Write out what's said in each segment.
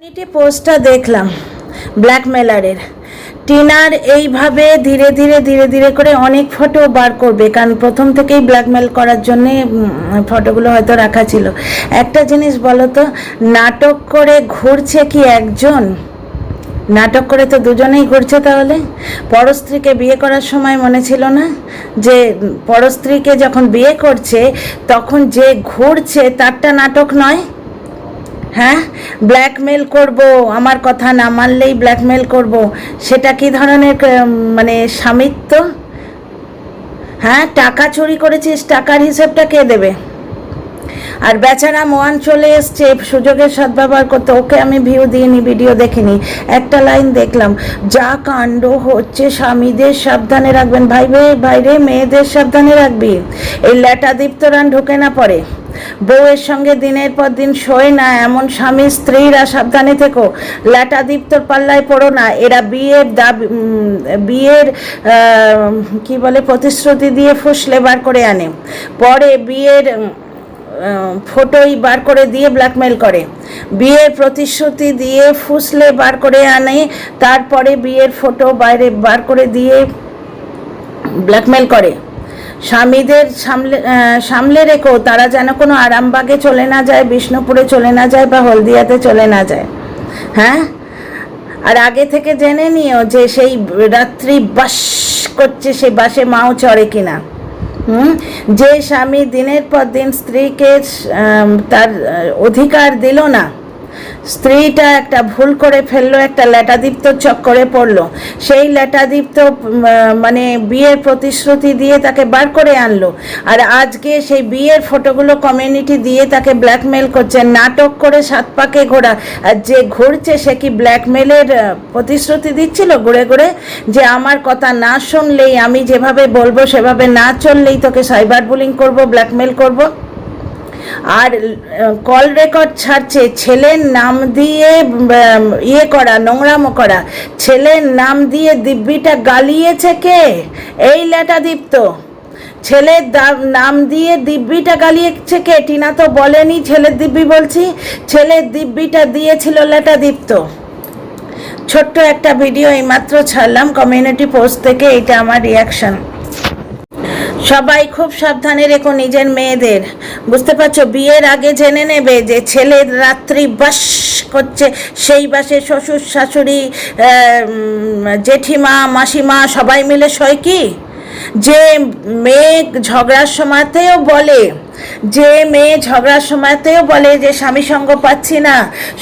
এটি পোস্টটা দেখলাম ব্ল্যাকমেলারের। টিনার এইভাবে ধীরে ধীরে ধীরে ধীরে করে অনেক ফটো বার করবে, কারণ প্রথম থেকেই ব্ল্যাকমেল করার জন্যে ফটোগুলো হয়তো রাখা ছিল। একটা জিনিস বলো তো, নাটক করে ঘুরছে কি একজন? নাটক করে তো দুজনেই ঘুরছে। তাহলে পরস্ত্রীকে বিয়ে করার সময় মনে ছিল না যে পরস্ত্রীকে যখন বিয়ে করছে তখন যে ঘুরছে তারটা নাটক নয়? হ্যাঁ, ব্ল্যাকমেল করব, আমার কথা না মানলেই ব্ল্যাকমেল করব, সেটা কি ধরনের মানে স্বামিত্ব? হ্যাঁ, টাকা চুরি করেছিস, টাকার হিসেবটা কে দেবে? আর বেচারা মোয়ান চলে এসছে সুযোগের সদ্ব্যবহার করতে। ওকে আমি ভিউ দিইনি, ভিডিও দেখিনি, একটা লাইন দেখলাম, যা কাণ্ড হচ্ছে স্বামীদের সাবধানে রাখবেন। ভাইরে মেয়েদের সাবধানে রাখবি, এই ল্যাটাদীপ্তরান ঢুকে না পড়ে। বউয়ের সঙ্গে দিনের পর দিন শোয় না এমন স্বামী স্ত্রীরা সাবধানে থেকো, ল্যাটাদীপ্তর পাল্লায় পড়ো না। এরা বিয়ের কি বলে প্রতিশ্রুতি দিয়ে ফুসলে বার করে আনে, পরে বিয়ের ফটোই বার করে দিয়ে ব্ল্যাকমেল করে, বিয়ের প্রতিশ্রুতি দিয়ে ফুসলে বার করে আনে, তারপরে বিয়ের ফটো বাইরে বার করে দিয়ে ব্ল্যাকমেল করে। স্বামীদের সামলে রেখো, তারা যেন কোনো আরামবাগে চলে না যায়, বিষ্ণুপুরে চলে না যায়, বা হলদিয়াতে চলে না যায়। হ্যাঁ, আর আগে থেকে জেনে নিও যে সেই রাত্রি বাস করছে, সেই বাসে মাও চড়ে কিনা। যে স্বামী দিনের পর দিন স্ত্রীকে তার অধিকার দিল না, স্ত্রীটা একটা ভুল করে ফেললো, একটা ল্যাটাদীপ্ত চক্করে পড়লো, সেই ল্যাটাদীপ্ত মানে বিয়ের প্রতিশ্রুতি দিয়ে তাকে বার করে আনলো, আর আজকে সেই বিয়ের ফটোগুলো কমিউনিটি দিয়ে তাকে ব্ল্যাকমেল করছে। নাটক করে সাত পাকে ঘোরা। আর যে ঘুরছে সে কি ব্ল্যাকমেলের প্রতিশ্রুতি দিচ্ছিল ঘুরে ঘুরে, যে আমার কথা না শুনলেই, আমি যেভাবে বলবো সেভাবে না চললেই তোকে সাইবার বুলিং করবো, ব্ল্যাকমেল করবো। আর কল রেকর্ড ছাড়ছে, ছেলের নাম দিয়ে ইয়ে করা, নোংরামো করা, ছেলের নাম দিয়ে দিব্যিটা গালিয়েছে কে? এই ল্যাটাদীপ্ত। ছেলের নাম দিয়ে দিব্যিটা গালিয়েছে কে? টিনা তো বলেনি ছেলের দিব্যি বলছি, ছেলের দিব্যিটা দিয়েছিল ল্যাটাদীপ্ত। ছোট্ট একটা ভিডিও এইমাত্র ছাড়লাম কমিউনিটি পোস্ট থেকে, এটা আমার রিয়াকশন। সবাই খুব সাবধানে রেখো নিজের মেয়েদের, বুঝতে পারছো? বিয়ের আগে জেনে নেবে যে ছেলের রাত্রি বাস করছে, সেই বাসে শ্বশুর শাশুড়ি জেঠিমা মাসিমা সবাই মিলে শয় কি? যে মেয়ে ঝগড়ার সময়তেও বলে, যে স্বামী সঙ্গ পাচ্ছি না,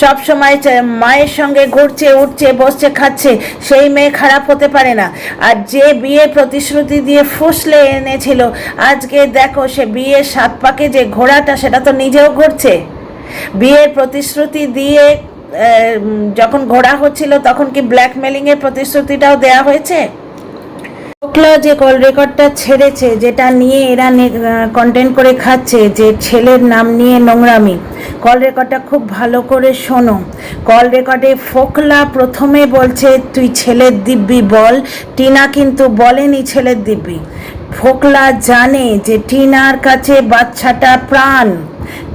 সব সময় মায়ের সঙ্গে ঘুরছে উঠছে বসছে খাচ্ছে, সেই মেয়ে খারাপ হতে পারে না। আর যে বিয়ের প্রতিশ্রুতি দিয়ে ফুসলে এনেছিল, আজকে দেখো সে বিয়ের সাত পাকে যে ঘোড়াটা, সেটা তো নিজেও ঘুরছে। বিয়ের প্রতিশ্রুতি দিয়ে যখন ঘোড়া হচ্ছিল তখন কি ব্ল্যাকমেলিংয়ের প্রতিশ্রুতিটাও দেয়া হয়েছে? যে কল রেকর্ডটা ছেড়েছে, যেটা নিয়ে এরা কন্টেন্ট করে খাচ্ছে, যে ছেলের নাম নিয়ে নোংরামি, কল রেকর্ডটা খুব ভালো করে শোনো। কল রেকর্ডে ফোকলা প্রথমে বলছে তুই ছেলের দিব্যি বল, টিনা কিন্তু বলেনি ছেলের দিব্যি। ফোকলা জানে যে টিনার কাছে বাচ্চাটা প্রাণ,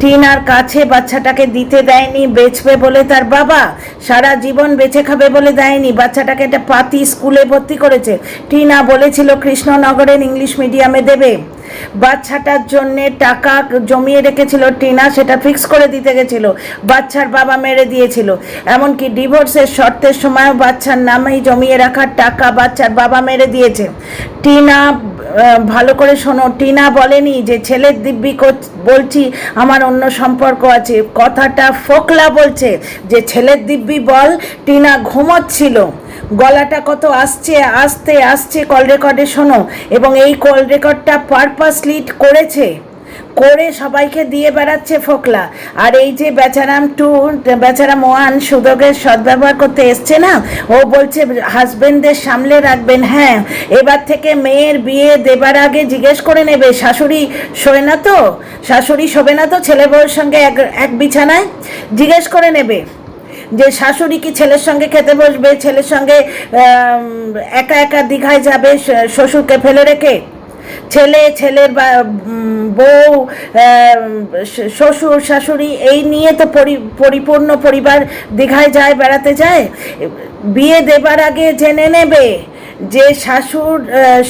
টিনার কাছে বাচ্চাটাকে দিতে দেয়নি, বেচবে বলে তার বাবা, সারা জীবন বেঁচে খাবে বলে দেয়নি, বাচ্চাটাকে একটা পাতি স্কুলে ভর্তি করেছে। টিনা বলেছিল কৃষ্ণনগরের ইংলিশ মিডিয়ামে দেবে, বাচ্চাটার জন্যে টাকা জমিয়ে রেখেছিল টিনা, সেটা ফিক্স করে দিতে গেছিল, বাচ্চার বাবা মেরে দিয়েছিল। এমনকি ডিভোর্সের শর্তের সময়ও বাচ্চার নামেই জমিয়ে রাখার টাকা বাচ্চার বাবা মেরে দিয়েছে। টিনা, ভালো করে শোনো, টিনা বলেনি যে ছেলের দিব্যি বলছি আমার অন্য সম্পর্ক আছে, কথাটা ফোকলা বলছে যে ছেলের দিব্যি বল। টিনা ঘুমোচ্ছিল, গলাটা কত আসছে আস্তে আসছে কল রেকর্ডে শোনো। এবং এই কল রেকর্ডটা পারপাসলি করে সবাইকে দিয়ে বেড়াচ্ছে ফোকলা। আর এই যে বেচারা মোয়ান সুযোগের সদ্ব্যবহার করতে এসছে না, ও বলছে হাজবেন্ডদের সামলে রাখবেন। হ্যাঁ, এবার থেকে মেয়ের বিয়ে দেবার আগে জিজ্ঞেস করে নেবে শাশুড়ি শোবে না তো ছেলে বউয়ের সঙ্গে এক বিছানায়, জিজ্ঞেস করে নেবে যে শাশুড়ি কি ছেলের সঙ্গে খেতে বসবে, ছেলের সঙ্গে একা একা দীঘায় যাবে শ্বশুরকে ফেলে রেখে? ছেলে, ছেলের বউ, শ্বশুর শাশুড়ি, এই নিয়ে তো পরিপূর্ণ পরিবার দীঘায় যায়, বেড়াতে যায়। বিয়ে দেবার আগে জেনে নেবে যে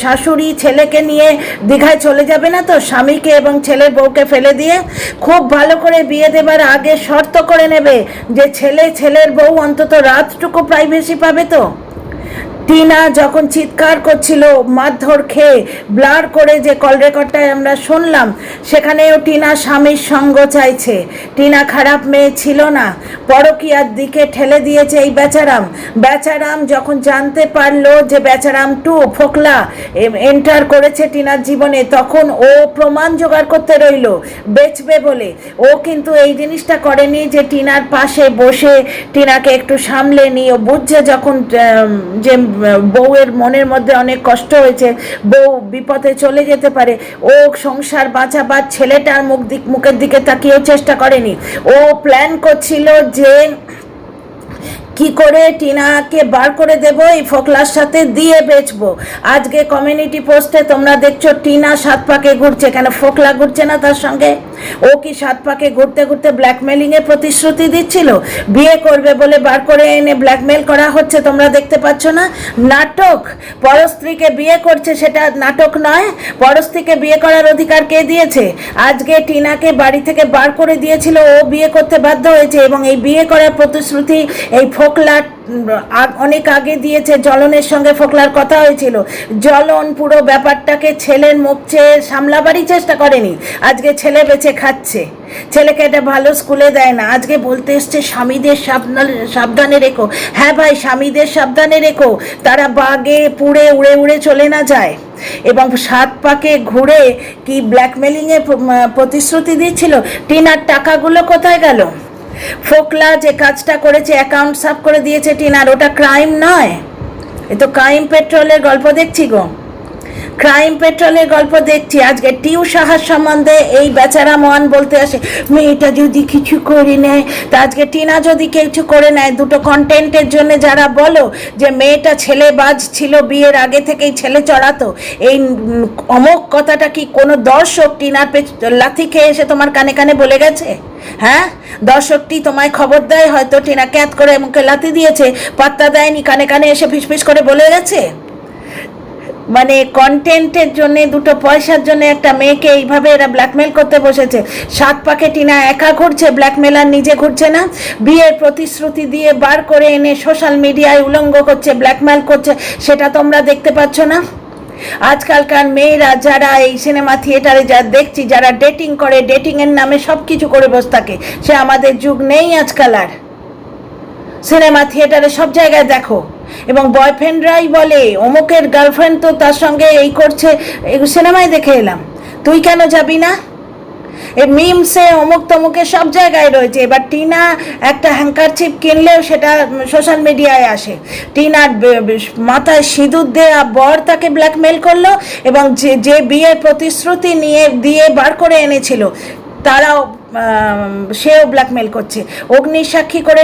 শাশুড়ি ছেলেকে নিয়ে দীঘায় চলে যাবে না তো, স্বামীকে এবং ছেলের বউকে ফেলে দিয়ে। খুব ভালো করে বিয়ে দেবার আগে শর্ত করে নেবে যে ছেলের বউ অন্তত রাতটুকু প্রাইভেসি পাবে তো। টিনা যখন চিৎকার করছিল মারধর খেয়ে, ব্লার করে যে কল রেকর্ডটায় আমরা শুনলাম, সেখানেও টিনা স্বামীর সঙ্গ চাইছে। টিনা খারাপ মেয়ে ছিল না, পরকীয়ার দিকে ঠেলে দিয়েছে এই বেচারাম যখন জানতে পারলো যে বেচারাম 2 ফোকলা এন্টার করেছে টিনার জীবনে, তখন ও প্রমাণ জোগাড় করতে রইল বেচবে বলে। ও কিন্তু এই জিনিসটা করেনি যে টিনার পাশে বসে টিনাকে একটু সামলে নিয়ে, বুঝছে যখন যে বউয়ের মনের মধ্যে অনেক কষ্ট হয়েছে, বউ বিপদে চলে যেতে পারে, ও সংসার বাঁচাবার ছেলেটার মুখের দিকে তাকিয়েও চেষ্টা করেনি। ও প্ল্যান করছিল যে কি করে টিনাকে বার করে দেব, এই ফোকলার সাথে দিয়ে বেচবো। আজকে কমিউনিটি পোস্টে তোমরা দেখছো টিনা 7 পাকে ঘুরছে, কেন ফোকলা ঘুরছে না তার সঙ্গে? ও কি 7 পাকে ঘুরতে ঘুরতে ব্ল্যাকমেলিং এর প্রতিশ্রুতি দিচ্ছিল? বিয়ে করবে বলে বার করে এনে ব্ল্যাকমেল করা হচ্ছে, তোমরা দেখতে পাচ্ছ না? নাটক। পরস্ত্রীকে বিয়ে করছে, সেটা নাটক নয়? পরস্ত্রীকে বিয়ে করার অধিকার কে দিয়েছে? আজকে টিনাকে বাড়ি থেকে বার করে দিয়েছিল, ও বিয়ে করতে বাধ্য হয়েছে, এবং এই বিয়ে করার প্রতিশ্রুতি এই ফোকলা অনেক আগে দিয়েছে। জ্বলনের সঙ্গে ফোকলার কথা হয়েছিল, জ্বলন পুরো ব্যাপারটাকে ছেলের মুখ চেয়ে সামলাবারই চেষ্টা করেনি। আজকে ছেলে বেঁচে খাচ্ছে, ছেলেকে একটা ভালো স্কুলে দেয় না, আজকে বলতে এসছে স্বামীদের সাবধানে রেখো। হ্যাঁ ভাই, স্বামীদের সাবধানে রেখো, তারা বাগে পুড়ে উড়ে উড়ে চলে না যায়। এবং 7 পাকে ঘুরে কি ব্ল্যাকমেলিংয়ের প্রতিশ্রুতি দিচ্ছিল। টিনার টাকাগুলো কোথায় গেল? ফোকলা যে কাজটা করেছে, অ্যাকাউন্ট সাফ করে দিয়েছে টিনার, ওটা ক্রাইম নয়? এ তো ক্রাইম পেট্রোলের গল্প দেখছি গো, ক্রাইম পেট্রোলের গল্প দেখছি। আজকে টিউ সাহার সম্বন্ধে এই বেচারা মহান বলতে আসে মেয়েটা যদি কিছু করে নেয়, তা আজকে টিনা যদি কিছু করে নেয়, দুটো কন্টেন্টের জন্য যারা বলো যে মেয়েটা ছেলেবাজ ছিল, বিয়ের আগে থেকেই ছেলে চড়াতো, এই অমোক কথাটা কি কোনো দর্শক টিনার লাথি খেয়ে এসে তোমার কানে কানে বলে গেছে? হ্যাঁ, দর্শকটি তোমায় খবর দেয়, হয়তো টিনা ক্যাত করে মুখে লাথি দিয়েছে, পাত্তা দেয়নি, কানে কানে এসে ফিসফিস করে বলে গেছে। মানে কন্টেন্টের জন্য, দুটো পয়সার জন্য একটা মেয়েকে এইভাবে এরা ব্ল্যাকমেল করতে বসেছে। 7 পাকে টিনা একা ঘুরছে, ব্ল্যাকমেলার নিজে ঘুরছে না। বিয়ের প্রতিশ্রুতি দিয়ে বার করে এনে সোশ্যাল মিডিয়ায় উলঙ্গ করছে, ব্ল্যাকমেল করছে, সেটা তোমরা দেখতে পাচ্ছ না? আজকালকার মেয়েরা যারা এই সিনেমা থিয়েটারে যা দেখছি, যারা ডেটিং করে, ডেটিংয়ের নামে সব কিছু করে বসে থাকে, সে আমাদের যুগ নেই আজকাল আর। সিনেমা থিয়েটারে সব জায়গায় দেখো, এবং বয়ফ্রেন্ডরাই বলে অমুকের গার্লফ্রেন্ড তো তার সঙ্গে এই করছে, সিনেমায় দেখে এলাম, তুই কেন যাবি না? এই মিমসে অমুক তমুকে সব জায়গায় রয়েছে। এবার টিনা একটা হ্যাঙ্কারচিপ কিনলেও সেটা সোশ্যাল মিডিয়ায় আসে। টিনার মাথায় সিঁদুর দেয়া বর তাকে ব্ল্যাকমেল করলো, এবং যে বিয়ের প্রতিশ্রুতি দিয়ে বার করে এনেছিল, তারাও সেও ব্ল্যাকমেল করছে। অগ্নিসাক্ষী করে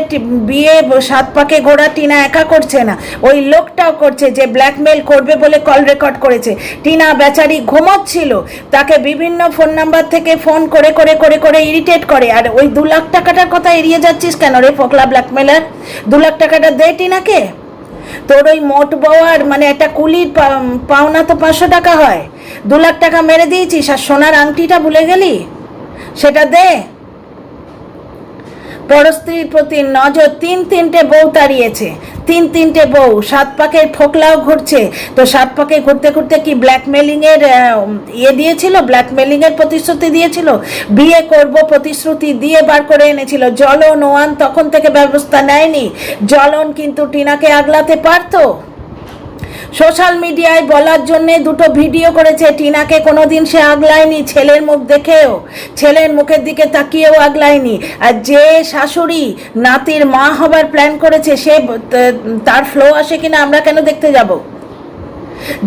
বিয়ে 7 পাকে ঘোরা টিনা একা করছে না, ওই লোকটাও করছে যে ব্ল্যাকমেল করবে বলে কল রেকর্ড করেছে। টিনা বেচারি ঘুমোচ্ছিল, তাকে বিভিন্ন ফোন নাম্বার থেকে ফোন করে করে করে করে ইরিটেট করে। আর ওই 2 লাখ টাকাটার কথা এড়িয়ে যাচ্ছিস কেন রে ফোকলা ব্ল্যাকমেলার? 2 লাখ টাকাটা দে টিনাকে। তোর ওই মোট বওয়ার মানে একটা কুলির পাওনা তো 500 টাকা হয়, 2 লাখ টাকা মেরে দিয়েছিস, আর সোনার আংটিটা ভুলে গেলি, সেটা দে। পরস্ত্রীর প্রতি নজর, 3টে বউ তাড়িয়েছে, 3টে বউ। 7 পাকের ফোকলাও ঘুরছে, তো 7 পাকে ঘুরতে ঘুরতে কি ব্ল্যাকমেলিং এর দিয়েছিল, ব্ল্যাকমেলিং এর প্রতিশ্রুতি দিয়েছিল, বিয়ে করব প্রতিশ্রুতি দিয়ে বার করে এনেছিল। জ্বলন ওয়ান তখন থেকে ব্যবস্থা নেয়নি। জ্বলন কিন্তু টিনাকে আগলাতে পারতো। সোশ্যাল মিডিয়ায় বলার জন্য 2টো ভিডিও করেছে, টিনাকে কোনোদিন সে আগলায়নি, ছেলের মুখ দেখেও, ছেলের মুখের দিকে তাকিয়েও আগলায়নি। আর যে শাশুড়ি নাতির মা হবার প্ল্যান করেছে, সে তার ফ্লো আসে কিনা আমরা কেন দেখতে যাব?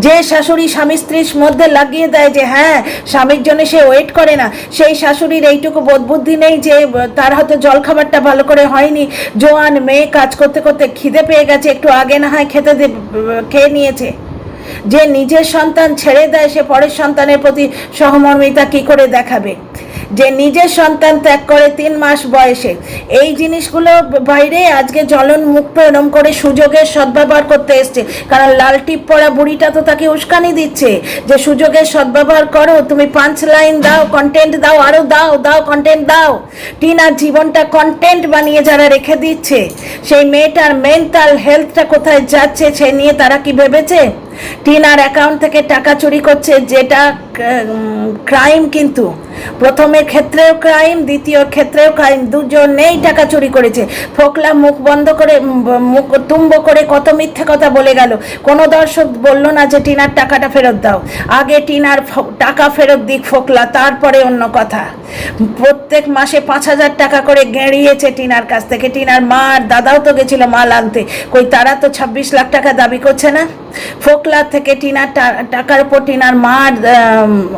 যে শাশুড়ি স্বামী স্ত্রীর মধ্যে লাগিয়ে দেয় যে হ্যাঁ স্বামীর জন্য সে ওয়েট করে না, সেই শাশুড়ির এইটুকু বোধবুদ্ধি নেই যে তার হয়তো জল খাবারটা ভালো করে হয়নি, জোয়ান মেয়ে কাজ করতে করতে খিদে পেয়ে গেছে, একটু আগে না হয় খেয়ে নিয়েছে। যে নিজের সন্তান ছেড়ে দেয় সে পরের সন্তানের প্রতি সহমর্মিতা কি করে দেখাবে? যে নিজের সন্তান ত্যাগ করে 3 মাস বয়সে, এই জিনিসগুলো বাইরে আজকে জ্বলন মুক্ত এরম করে সুযোগের সদ্ব্যবহার করতে এসছে। কারণ লাল টিপ পরা বুড়িটা তো তাকে উস্কানি দিচ্ছে যে সুযোগের সদ্ব্যবহার করো, তুমি 5 লাইন দাও, কন্টেন্ট দাও, আরও দাও কন্টেন্ট দাও। টিনার জীবনটা কন্টেন্ট বানিয়ে যারা রেখে দিচ্ছে, সেই মেয়েটার মেন্টাল হেলথটা কোথায় যাচ্ছে সে নিয়ে তারা কি ভেবেছে? টিনার অ্যাকাউন্ট থেকে টাকা চুরি করছে, যেটা ক্রাইম, কিন্তু প্রথমের ক্ষেত্রেও ক্রাইম, দ্বিতীয় ক্ষেত্রেও ক্রাইম, দুজনেই টাকা চুরি করেছে। ফোকলা মুখ বন্ধ করে, মুখ তুম্ব করে কত মিথ্যে কথা বলে গেল। কোনো দর্শক বললো না যে টিনার টাকাটা ফেরত দাও। আগে টিনার টাকা ফেরত দিক ফোকলা, তারপরে অন্য কথা। প্রত্যেক মাসে 5,000 টাকা করে গেঁড়িয়েছে টিনার কাছ থেকে। টিনার মা আর দাদাও তো গেছিল মাল আনতে, কই তারা তো 26 লাখ টাকা দাবি করছে না? ফোকলা থেকে টিনার টাকার উপর টিনার মার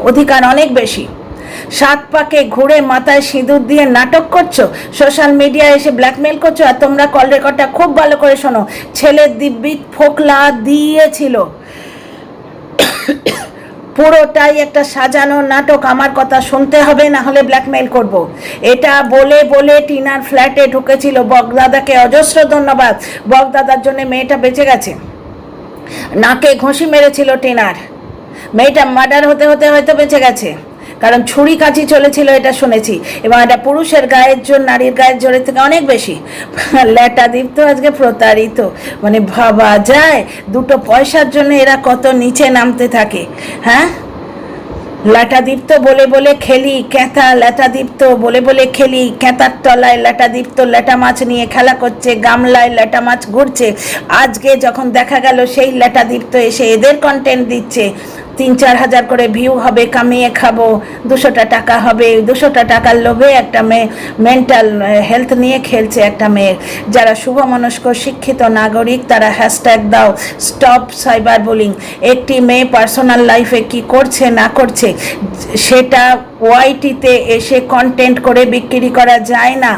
অধিকার অনেক বেশি। 7 পাকে ঘুরে মাথায় সিঁদুর দিয়ে নাটক করছো, সোশ্যাল মিডিয়ায় এসে ব্ল্যাকমেল করছো। আর তোমরা কল রেকর্ডটা খুব ভালো করে শোনো, ছেলের দিব্যি ফোকলা দিয়েছিল। পুরোটাই একটা সাজানো নাটক। আমার কথা শুনতে হবে, না হলে ব্ল্যাকমেল করব। এটা বলে বলে টিনার ফ্ল্যাটে ঢুকেছিল। বগদাদাকে অজস্র ধন্যবাদ, বগদাদার জন্য মেয়েটা বেঁচে গেছে। নাকে ঘুষি মেরেছিল টিনার, মেয়েটা মার্ডার হতে হতে হয়তো বেঁচে গেছে, কারণ ছুরি কাছি চলেছিল এটা শুনেছি। এবং এটা পুরুষের গায়ের জোর নারীর গায়ের জোরের থেকে অনেক বেশি। ল্যাটাদীপ তো আজকে প্রতারিত, মানে ভাবা যায় 2 পয়সার জন্য এরা কত নিচে নামতে থাকে। হ্যাঁ, ল্যাটাদীপ্ত বলে বলে খেলি ক্যাঁথা, ল্যাটাদীপ্ত বলে বলে খেলি ক্যাঁথার তলায়। ল্যাটাদীপ্ত ল্যাটা মাছ নিয়ে খেলা করছে, গামলায় ল্যাটা মাছ ঘুরছে। আজকে যখন দেখা গেল সেই ল্যাটাদীপ্ত এসে এদের কন্টেন্ট দিচ্ছে, 3-4 হাজার করে ভিউ হবে, কামিয়ে খাবো, 200টা টাকা হবে। 200টা টাকার লোভে একটা মেয়ে মেন্টাল হেলথ নিয়ে খেলছে। একটা মেয়ের, যারা শুভমনস্ক শিক্ষিত নাগরিক তারা হ্যাশট্যাগ দাও স্টপ সাইবার বুলিং। একটি মেয়ে পার্সোনাল লাইফে কি করছে না করছে সেটা ওয়াইটিতে এসে কন্টেন্ট করে বিক্রি করা যায় না।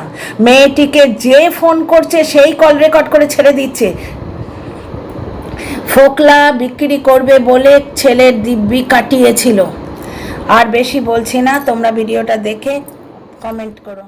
মেয়েটিকে যে ফোন করছে সেই কল রেকর্ড করে ছেড়ে দিচ্ছে। ফোকলা বিক্রি করবে বলে ছেলের দিব্যি কাটিয়েছিল। আর বেশি বলছি না, তোমরা ভিডিওটা দেখে কমেন্ট করো।